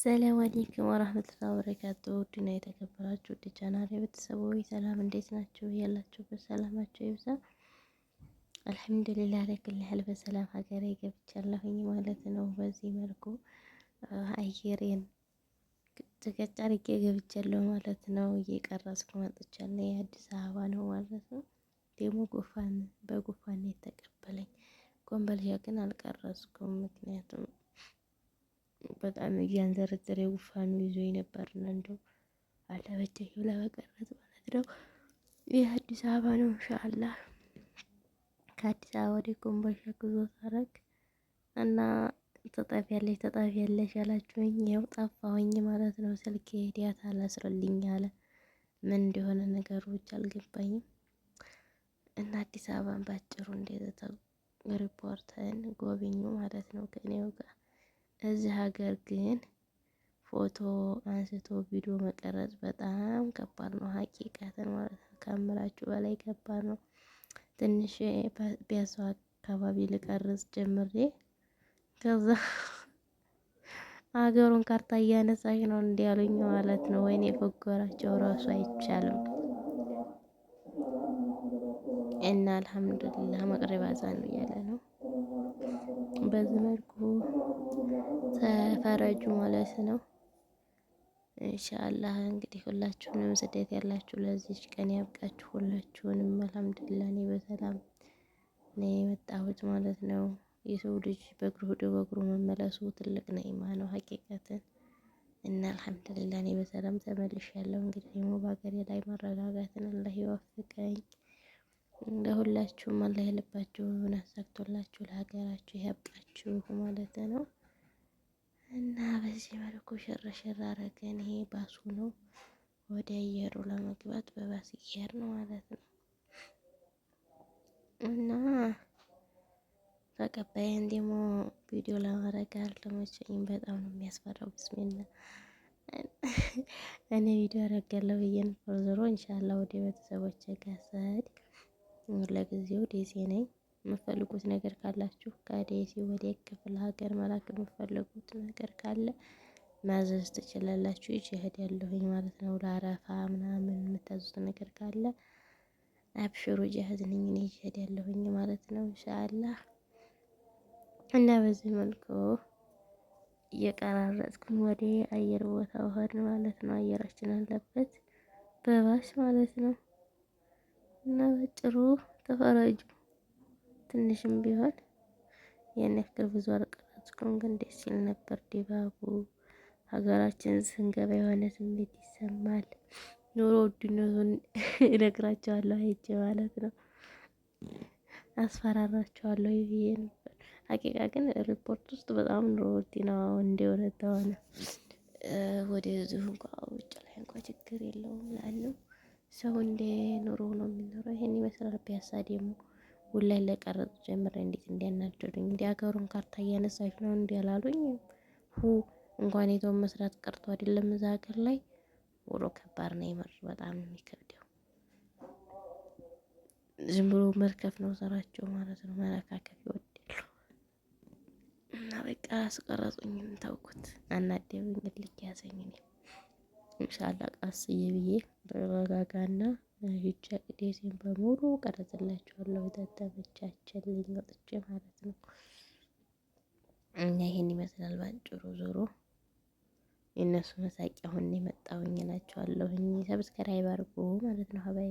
ሰላም አለይኩም ወራህመቱላሂ ወበረካቱ። ውድና የተከበራችሁ ውድ ቻናሌ ቤተሰቦች ሰላም እንዴት ናችሁ? ያላችሁበት ሰላማችሁ ይብዛ። አልሐምዱሊላህ ለኩል ሐል በሰላም ሀገሬ ገብቻለሁኝ ማለት ነው። በዚህ መልኩ አየሬን ጭቅጭቅ አድርጌ ገብቻለሁ ማለት ነው። እየቀረጽኩ መጥቻለሁ። የአዲስ አበባ ነው ማለት ነው። ደግሞ በጉፋን የተቀበለኝ ኮምቦልቻ ግን አልቀረጽኩም ምክንያቱም በጣም እያንዘረዘረ ጉፋኑ ይዞኝ ነበርና እንደው አለበጀኝም ለመቀረጽ ማለት ነው። ይህ አዲስ አበባ ነው ኢንሻአላህ። ከአዲስ አበባ ወደ ኮምቦልቻ ጉዞ ሳረግ እና ተጣፊያለሽ ያላችሁኝ ይኸው ጠፋሁኝ ማለት ነው። ስልኬ ዳታ አላስረልኝ አለ። ምን እንደሆነ ነገሩ ብቻ አልገባኝም። እና አዲስ አበባን ባጭሩ እንደዛ ሪፖርተን ጎብኙ ማለት ነው ከኔው ጋር። እዚህ ሀገር ግን ፎቶ አንስቶ ቪዲዮ መቀረጽ በጣም ከባድ ነው። ሀቂቃትን ማለት ነው ከምላችሁ በላይ ከባድ ነው። ትንሽ ፒያሳው አካባቢ ልቀርጽ ጀምሬ ከዛ ሀገሩን ካርታ እያነሳሽ ነው እንዴ ያሉኝ ማለት ነው። ወይኔ የፎገራቸው ራሱ አይቻልም። እና አልሐምዱሊላህ መቅረብ አዛን ነው እያለ ነው። በዚህ መልኩ ተፈረጁ ማለት ነው። ኢንሻአላህ እንግዲህ ሁላችሁንም ስደት ያላችሁ ለዚች ቀን ያብቃችሁ። ሁላችሁንም አልሐምዱሊላህ እኔ በሰላም ነው የመጣሁት ማለት ነው። የሰው ልጅ በእግሩ ሄዶ በእግሩ መመለሱ ትልቅ ነዒማ ነው ሀቂቀትን። እና አልሐምዱሊላህ እኔ በሰላም ተመልሻለሁ። እንግዲህ ደግሞ በሀገሬ ላይ መረጋጋትን አላህ ይወፍቀኝ። ለሁላችሁም አላህ የልባችሁን አሳክቶላችሁ ለሀገራችሁ ያብቃችሁ ማለት ነው። እና በዚህ መልኩ ሽርሽር አረገን። ይሄ ባሱ ነው ወደ አየሩ ለመግባት በባስ እየሄድን ነው ማለት ነው። እና ተቀባይን ደግሞ ቪዲዮ ለማድረግ አልተመቸኝም። በጣም ነው የሚያስፈራው። ብስሚላ እኔ ቪዲዮ አደርጋለሁ ብዬ ነበር። ዞሮ ኢንሻአላህ ወደ ቤተሰቦቼ ጋር ስሄድ ለጊዜው ደሴ ነኝ። የምፈልጉት ነገር ካላችሁ ከደሴ ወደ ክፍለ ሀገር መላክ የምፈልጉት ነገር ካለ ማዘዝ ትችላላችሁ። ይዤ እሄዳለሁኝ ማለት ነው። ለአረፋ ምናምን የምታዙት ነገር ካለ አብሽሩ ጃህዝ ነኝ እኔ ይዤ እሄዳለሁኝ ማለት ነው ኢንሻአላህ። እና በዚህ መልኩ እየቀራረጽኩኝ ወደ አየር ቦታ ሄድን ማለት ነው። አየራችን አለበት በባስ ማለት ነው። እና በጭሩ ተፈረጁ። ትንሽም ቢሆን ያን ያክል ብዙ አልቀረጽኩም፣ ግን ደስ ይል ነበር ድባቡ። ሀገራችን ስንገባ የሆነ ስሜት ይሰማል። ኑሮ ውድነቱን እነግራቸዋለሁ ሄጄ ማለት ነው። አስፈራራቸዋለሁ ብዬ ነበር። ሀቂቃ ግን ሪፖርት ውስጥ በጣም ኑሮ ውድ ነው እንደሆነ ተሆነ ወደዚሁ እንኳን ውጭ ላይ እንኳን ችግር የለውም ላለው ሰው እንደ ኑሮ ነው የሚኖረው። ይሄን ይመስላል። ፒያሳ ደግሞ ውላይ ለቀረጽ ጀምሬ እንዴት እንዲያናደዱኝ እንዲ ሀገሩን ካርታ እያነሳች ነው እንዲ ያላሉኝ እንኳን የቶን መስራት ቀርቶ አይደለም እዛ ሀገር ላይ ውሎ ከባድ ነው። ይመር በጣም ነው የሚከብደው። ዝም ብሎ መርከፍ ነው ስራቸው ማለት ነው። መረካከፍ ይወዳሉ። እና በቃ አስቀረጹኝም ተውኩት። አናደቡኝ ልክ ያዘኝ እኔ ኢንሻአላህ ቀስዬ ብዬ በረጋጋና ሂጄ ደሴን በሙሉ ቀረጽላችኋለሁ። ተተመቻቸልኝ ወጥቼ ማለት ነው። እና ይሄን ይመስላል ባጭሩ። ዞሮ የእነሱ መሳቂያ ሆኜ መጣሁኝ እላችኋለሁኝ። ሰብስክራይብ አድርጉ ማለት ነው ሀባይ